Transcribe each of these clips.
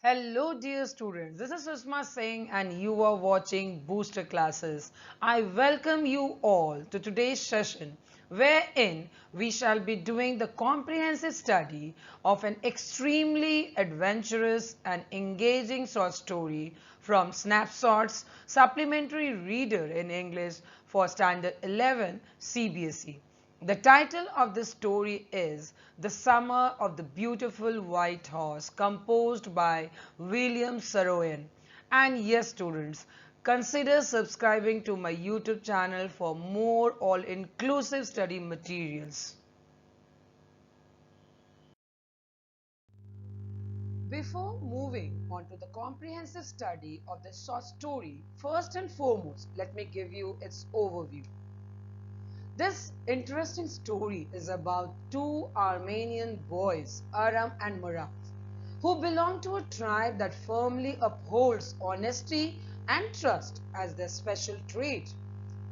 Hello dear students, this is Sushma Singh and you are watching Booster Classes. I welcome you all to today's session wherein we shall be doing the comprehensive study of an extremely adventurous and engaging short story from Snapshots Supplementary Reader in English for Standard 11 CBSE. The title of this story is The Summer of the Beautiful White Horse, composed by William Saroyan. And yes, students, consider subscribing to my YouTube channel for more all-inclusive study materials. Before moving on to the comprehensive study of the short story, first and foremost, let me give you its overview. This interesting story is about two Armenian boys, Aram and Murat, who belong to a tribe that firmly upholds honesty and trust as their special trait.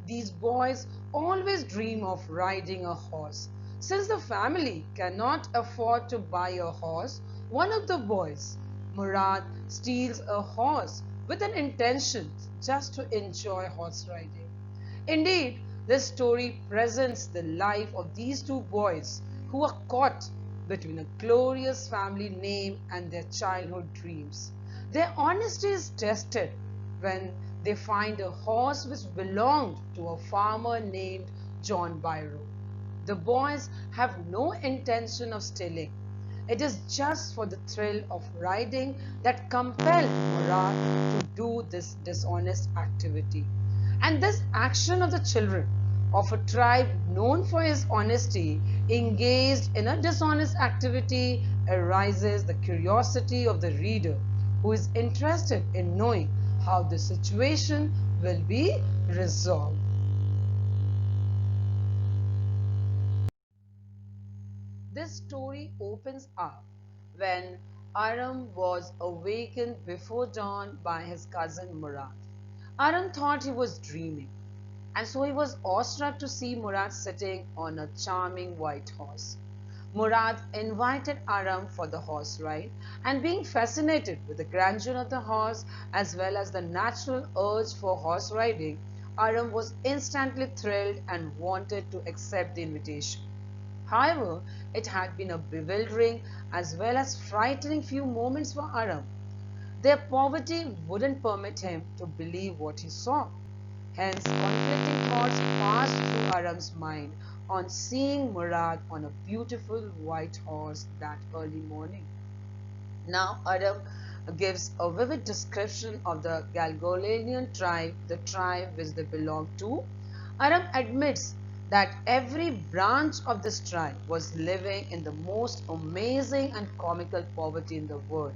These boys always dream of riding a horse. Since the family cannot afford to buy a horse, one of the boys, Murad, steals a horse with an intention just to enjoy horse riding. Indeed, this story presents the life of these two boys who are caught between a glorious family name and their childhood dreams. Their honesty is tested when they find a horse which belonged to a farmer named John Barrow. The boys have no intention of stealing. It is just for the thrill of riding that compelled Murad to do this dishonest activity. And this action of the children of a tribe known for its honesty engaged in a dishonest activity arises the curiosity of the reader who is interested in knowing how the situation will be resolved. This story opens up when Aram was awakened before dawn by his cousin Murad. Aram thought he was dreaming, and so he was awestruck to see Murad sitting on a charming white horse. Murad invited Aram for the horse ride, and being fascinated with the grandeur of the horse as well as the natural urge for horse riding, Aram was instantly thrilled and wanted to accept the invitation. However, it had been a bewildering as well as frightening few moments for Aram. Their poverty wouldn't permit him to believe what he saw. Hence, conflicting thoughts passed through Aram's mind on seeing Murad on a beautiful white horse that early morning. Now, Aram gives a vivid description of the Galgolian tribe, the tribe which they belong to. Aram admits that every branch of this tribe was living in the most amazing and comical poverty in the world.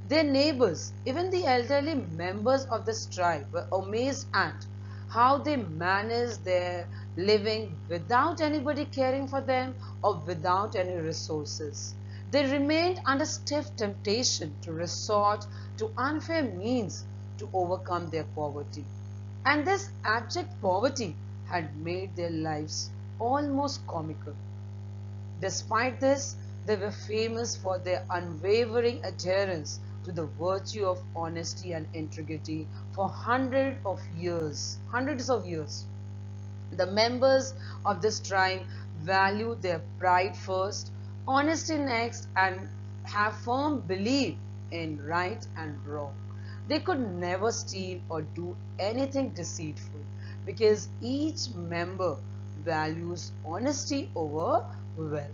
Their neighbors, even the elderly members of this tribe, were amazed at how they managed their living without anybody caring for them or without any resources. They remained under stiff temptation to resort to unfair means to overcome their poverty. And this abject poverty had made their lives almost comical. Despite this, they were famous for their unwavering adherence to the virtue of honesty and integrity for hundreds of years. The members of this tribe value their pride first, honesty next, and have firm belief in right and wrong. They could never steal or do anything deceitful because each member values honesty over wealth.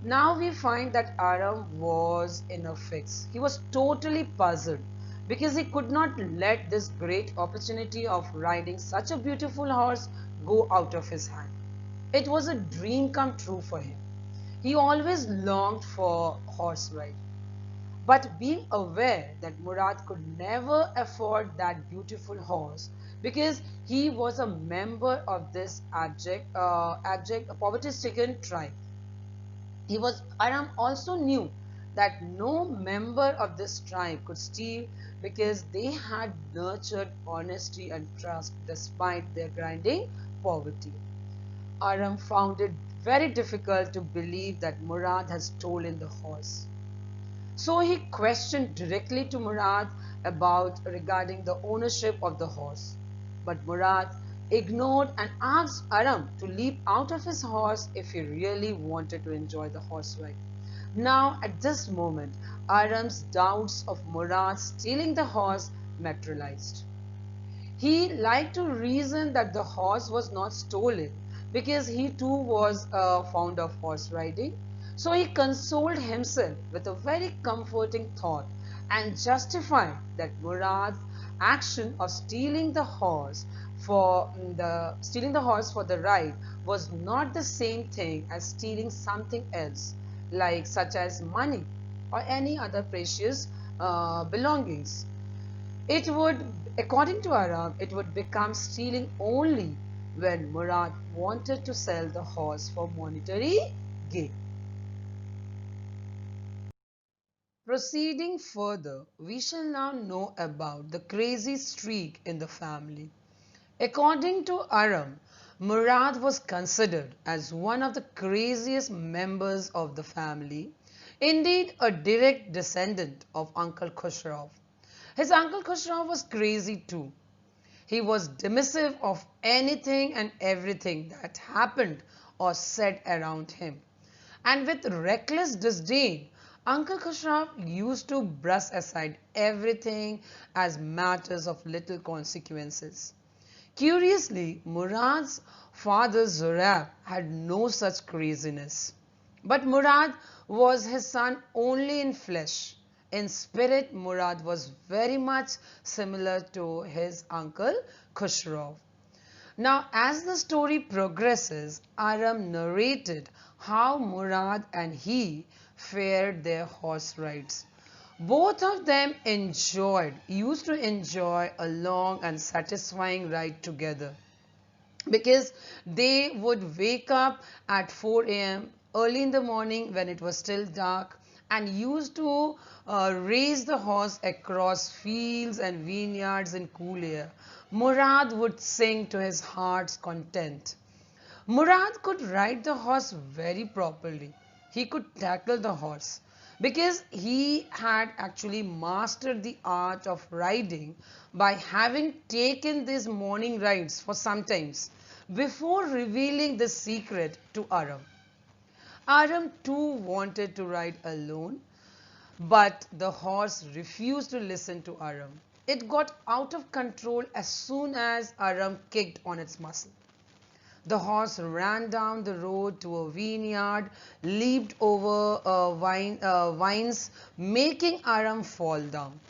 Now we find that Aram was in a fix. He was totally puzzled because he could not let this great opportunity of riding such a beautiful horse go out of his hand. It was a dream come true for him. He always longed for horse ride. But being aware that Murad could never afford that beautiful horse because he was a member of this abject poverty-stricken tribe, Aram also knew that no member of this tribe could steal because they had nurtured honesty and trust despite their grinding poverty. Aram found it very difficult to believe that Murad had stolen the horse. So he questioned directly to Murad about regarding the ownership of the horse. But Murad ignored and asked Aram to leap out of his horse if he really wanted to enjoy the horse ride. Now, at this moment, Aram's doubts of Murad stealing the horse materialized. He liked to reason that the horse was not stolen because he too was fond of horse riding. So he consoled himself with a very comforting thought and justified that Murad's action of stealing the horse for the ride was not the same thing as stealing something else, like such as money or any other precious belongings. It would, according to Aram, it would become stealing only when Murad wanted to sell the horse for monetary gain. Proceeding further, we shall now know about the crazy streak in the family. According to Aram, Murad was considered as one of the craziest members of the family, indeed a direct descendant of Uncle Khusraw. His uncle Khusraw was crazy too. He was dismissive of anything and everything that happened or said around him. And with reckless disdain, Uncle Khusraw used to brush aside everything as matters of little consequences. Curiously, Murad's father Zurab had no such craziness. But Murad was his son only in flesh. In spirit, Murad was very much similar to his uncle Khusraw. Now, as the story progresses, Aram narrated how Murad and he fared their horse rides. Both of them used to enjoy a long and satisfying ride together because they would wake up at 4 a.m. early in the morning when it was still dark and used to race the horse across fields and vineyards in cool air. Murad would sing to his heart's content. Murad could ride the horse very properly. He could tackle the horse because he had actually mastered the art of riding by having taken these morning rides for some times before revealing the secret to Aram. Aram too wanted to ride alone, but the horse refused to listen to Aram. It got out of control as soon as Aram kicked on its muscle. The horse ran down the road to a vineyard, leaped over vines, making Aram fall down.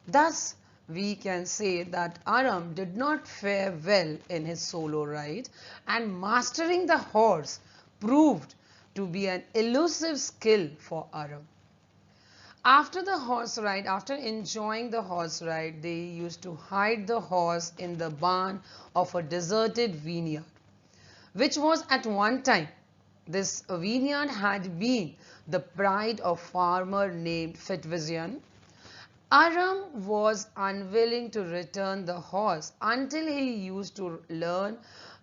Thus, we can say that Aram did not fare well in his solo ride, and mastering the horse proved to be an elusive skill for Aram. After enjoying the horse ride, they used to hide the horse in the barn of a deserted vineyard, which was at one time. This vineyard had been the pride of a farmer named Fitvizian. Aram was unwilling to return the horse until he used to learn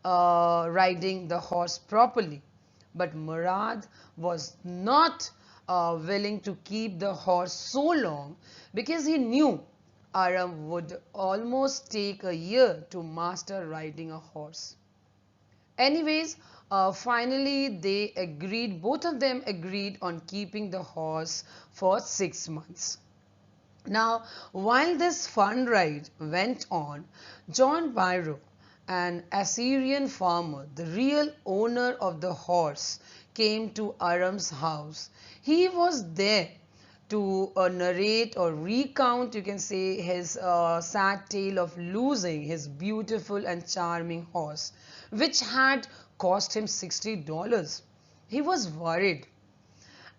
riding the horse properly. But Murad was not willing to keep the horse so long because he knew Aram would almost take a year to master riding a horse. Anyways, finally both of them agreed on keeping the horse for 6 months. Now, while this fun ride went on, John Barrow, an Assyrian farmer, the real owner of the horse, came to Aram's house. He was there to narrate or recount, you can say, his sad tale of losing his beautiful and charming horse, which had cost him $60. He was worried,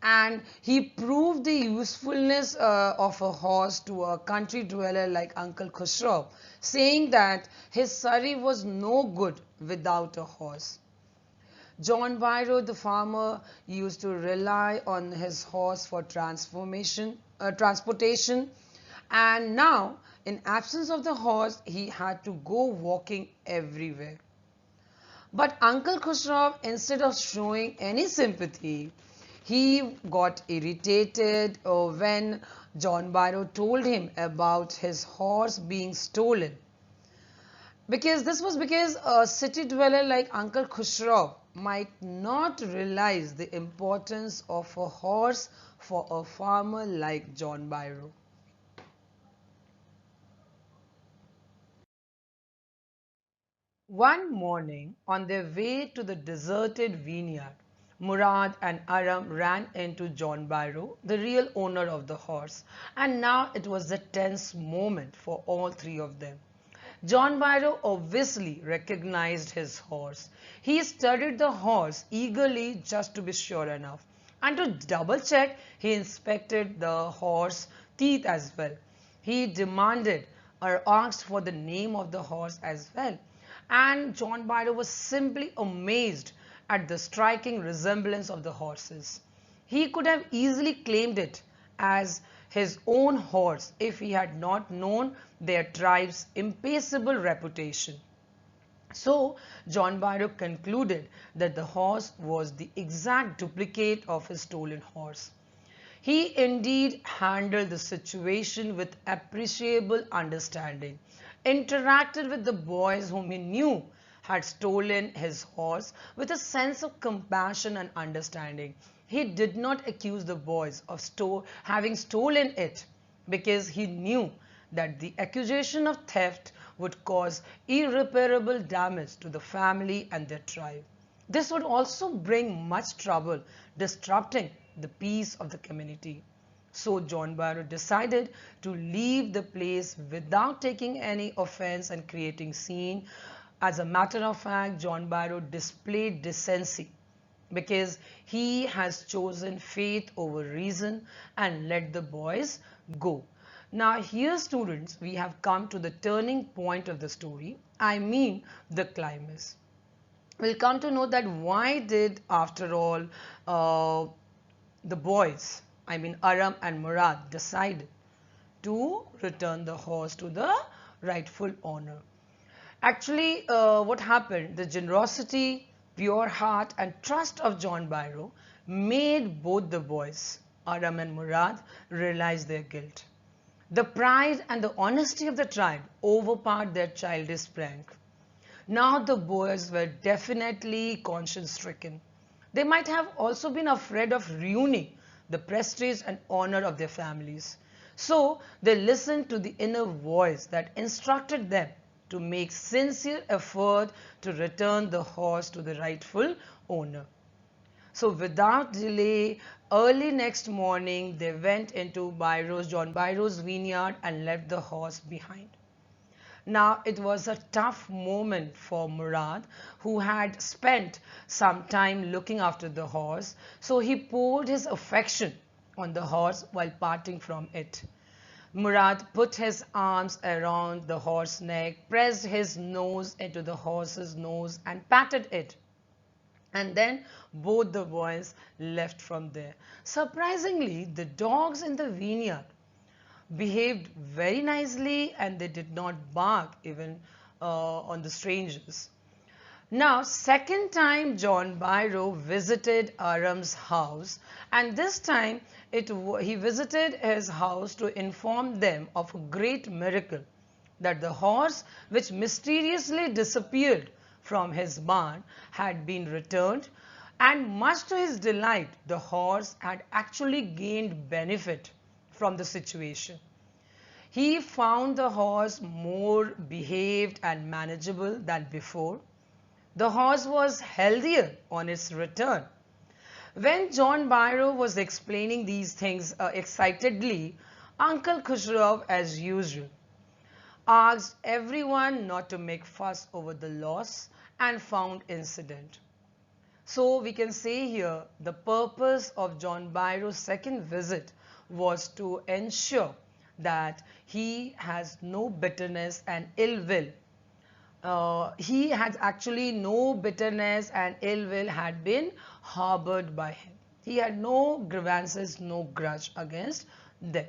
and he proved the usefulness of a horse to a country dweller like Uncle Khusraw, saying that his Surrey was no good without a horse. John Barrow, the farmer, used to rely on his horse for transportation, and now, in absence of the horse, he had to go walking everywhere. But Uncle Khusraw, instead of showing any sympathy, He got irritated when John Barrow told him about his horse being stolen. Because a city dweller like Uncle Khusraw might not realize the importance of a horse for a farmer like John Barrow. One morning, on their way to the deserted vineyard, Murad and Aram ran into John Barrow, the real owner of the horse, and now it was a tense moment for all three of them. John Barrow obviously recognized his horse. He studied the horse eagerly just to be sure enough. And to double check, he inspected the horse teeth as well. He demanded or asked for the name of the horse as well. And John Barrow was simply amazed at the striking resemblance of the horses. He could have easily claimed it as his own horse if he had not known their tribe's impassable reputation. So, John Barrow concluded that the horse was the exact duplicate of his stolen horse. He indeed handled the situation with appreciable understanding, interacted with the boys whom he knew had stolen his horse with a sense of compassion and understanding. He did not accuse the boys of having stolen it because he knew that the accusation of theft would cause irreparable damage to the family and their tribe. This would also bring much trouble, disrupting the peace of the community. So John Barrow decided to leave the place without taking any offense and creating scene. As a matter of fact, John Barrow displayed decency because he has chosen faith over reason and let the boys go. Now here students, we have come to the turning point of the story. I mean the climax. We'll come to know that why did after all the boys, I mean Aram and Murad, decide to return the horse to the rightful owner. Actually, what happened? The generosity, pure heart, and trust of John Barrow made both the boys, Aram and Murad, realize their guilt. The pride and the honesty of the tribe overpowered their childish prank. Now the boys were definitely conscience stricken. They might have also been afraid of ruining the prestige and honor of their families. So they listened to the inner voice that instructed them to make sincere effort to return the horse to the rightful owner. So without delay, early next morning, they went into John Barrow's vineyard and left the horse behind. Now it was a tough moment for Murad, who had spent some time looking after the horse, so he poured his affection on the horse while parting from it. Murad put his arms around the horse's neck, pressed his nose into the horse's nose and patted it. And then both the boys left from there. Surprisingly, the dogs in the vineyard behaved very nicely and they did not bark even on the strangers. Now, second time John Barrow visited Aram's house, and this time he visited his house to inform them of a great miracle, that the horse which mysteriously disappeared from his barn had been returned, and much to his delight, the horse had actually gained benefit from the situation. He found the horse more behaved and manageable than before. The horse was healthier on its return. When John Barrow was explaining these things excitedly, Uncle Khusraw, as usual, asked everyone not to make fuss over the loss and found incident. So we can say here the purpose of John Barrow's second visit was to ensure that he has no bitterness and ill will. He had actually no bitterness and ill will had been harbored by him. He had no grievances, no grudge against them.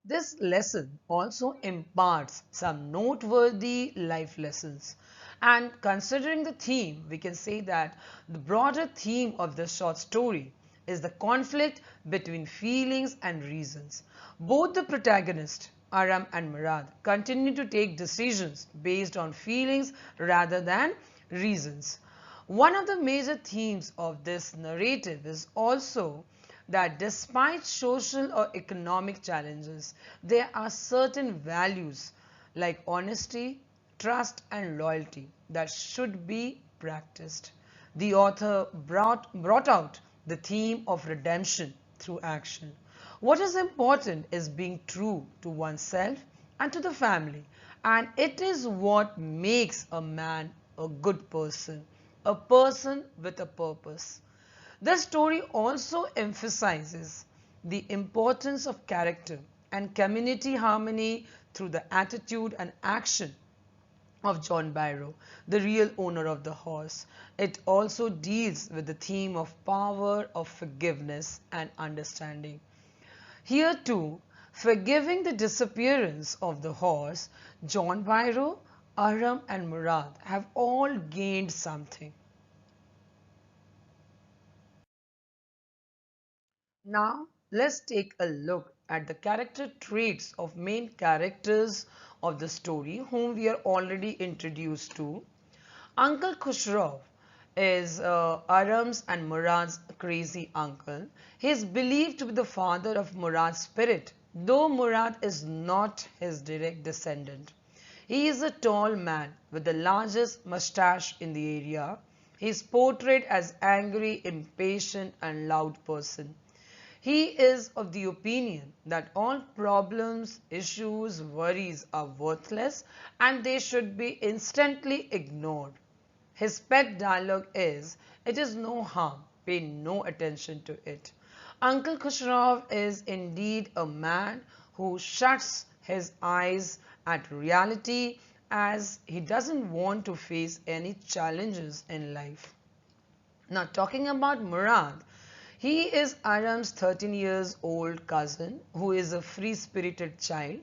This lesson also imparts some noteworthy life lessons. And considering the theme, we can say that the broader theme of this short story is the conflict between feelings and reasons. Both the protagonists, Aram and Murad, continue to take decisions based on feelings rather than reasons. One of the major themes of this narrative is also that despite social or economic challenges, there are certain values like honesty, trust, and loyalty that should be practiced. The author brought out the theme of redemption through action. What is important is being true to oneself and to the family, and it is what makes a man a good person, a person with a purpose. The story also emphasizes the importance of character and community harmony through the attitude and action of John Barrow, the real owner of the horse. It also deals with the theme of power, of forgiveness and understanding. Here too, forgiving the disappearance of the horse, John Barrow, Aram and Murad have all gained something. Now, let's take a look at the character traits of main characters of the story whom we are already introduced to. Uncle Khusraw is Aram's and Murad's crazy uncle. He is believed to be the father of Murad's spirit, though Murad is not his direct descendant. He is a tall man with the largest mustache in the area. He is portrayed as angry, impatient and loud person. He is of the opinion that all problems, issues, worries are worthless and they should be instantly ignored. His pet dialogue is, "It is no harm, pay no attention to it." Uncle Khusraw is indeed a man who shuts his eyes at reality as he doesn't want to face any challenges in life. Now talking about Murad, he is Aram's 13 years old cousin who is a free-spirited child.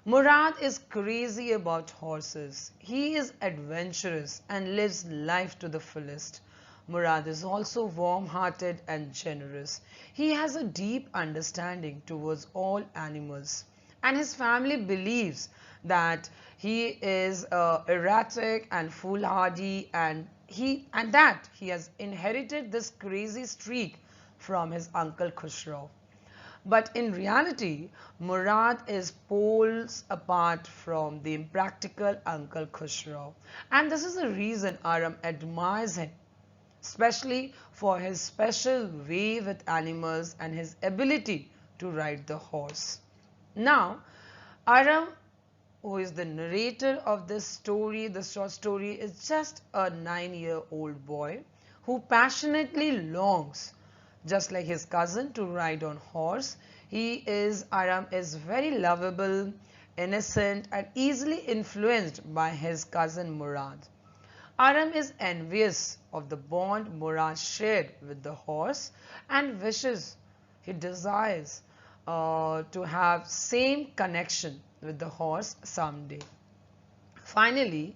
Murad is crazy about horses. He is adventurous and lives life to the fullest. Murad is also warm-hearted and generous. He has a deep understanding towards all animals. And his family believes that he is erratic and foolhardy and that he has inherited this crazy streak from his uncle Khusraw. But in reality, Murad is poles apart from the impractical Uncle Khusraw. And this is the reason Aram admires him, especially for his special way with animals and his ability to ride the horse. Now, Aram, who is the narrator of this story, the short story, is just a 9-year-old boy who passionately longs, just like his cousin, to ride on horse. Aram is very lovable, innocent and easily influenced by his cousin Murad. Aram is envious of the bond Murad shared with the horse and he desires to have same connection with the horse someday. Finally,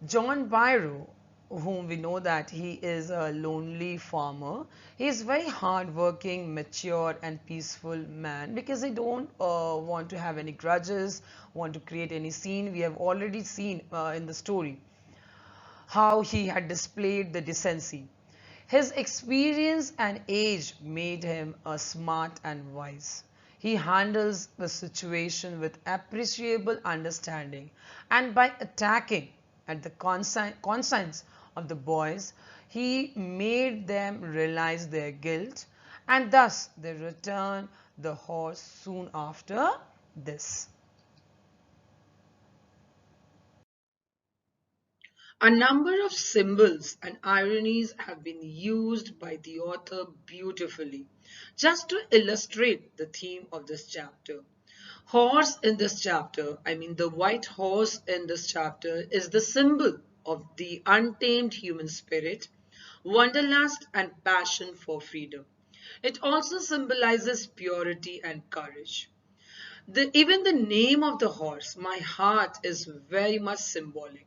John Barrow, whom we know that he is a lonely farmer, he is very hardworking, mature and peaceful man because he don't want to have any grudges, want to create any scene. We have already seen in the story how he had displayed the decency. His experience and age made him a smart and wise. He handles the situation with appreciable understanding, and by attacking at the conscience of the boys, he made them realize their guilt, and thus they returned the horse soon after this. A number of symbols and ironies have been used by the author beautifully just to illustrate the theme of this chapter. Horse in this chapter, I mean the white horse in this chapter, is the symbol of the untamed human spirit, wanderlust and passion for freedom. It also symbolizes purity and courage. Even the name of the horse, My Heart, is very much symbolic.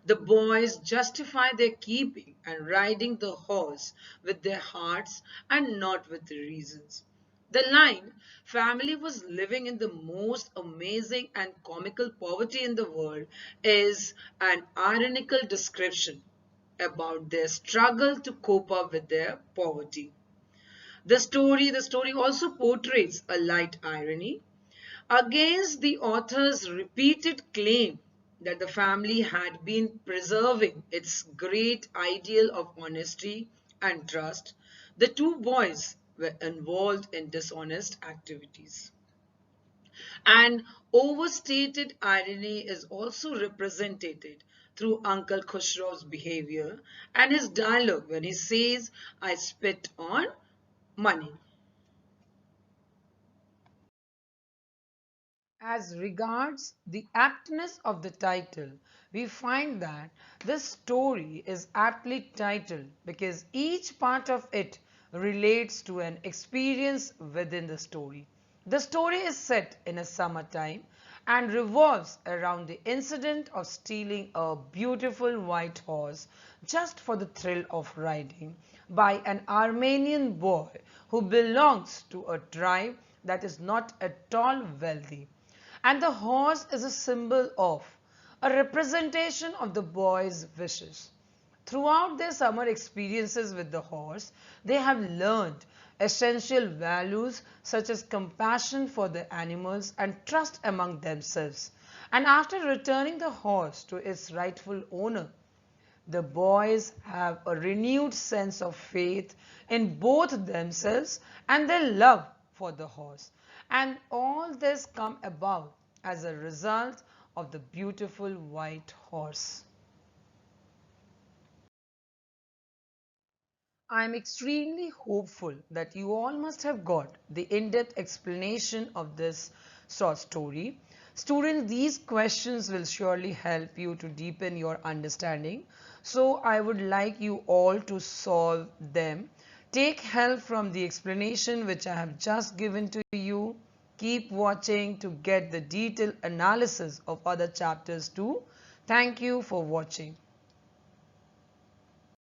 The boys justify their keeping and riding the horse with their hearts and not with the reasons. The line, family was living in the most amazing and comical poverty in the world, is an ironical description about their struggle to cope up with their poverty. The story also portrays a light irony against the author's repeated claim that the family had been preserving its great ideal of honesty and trust. The two boys were involved in dishonest activities. And overstated irony is also represented through Uncle Khusro's behavior and his dialogue when he says, I spit on money. As regards the aptness of the title, we find that this story is aptly titled because each part of it relates to an experience within the story. The story is set in a summertime and revolves around the incident of stealing a beautiful white horse just for the thrill of riding by an Armenian boy who belongs to a tribe that is not at all wealthy. And the horse is a symbol of, a representation of the boy's wishes. Throughout their summer experiences with the horse, they have learned essential values such as compassion for the animals and trust among themselves. And after returning the horse to its rightful owner, the boys have a renewed sense of faith in both themselves and their love for the horse. And all this come about as a result of the beautiful white horse. I am extremely hopeful that you all must have got the in-depth explanation of this short story. Students, these questions will surely help you to deepen your understanding. So I would like you all to solve them. Take help from the explanation which I have just given to you. Keep watching to get the detailed analysis of other chapters too. Thank you for watching.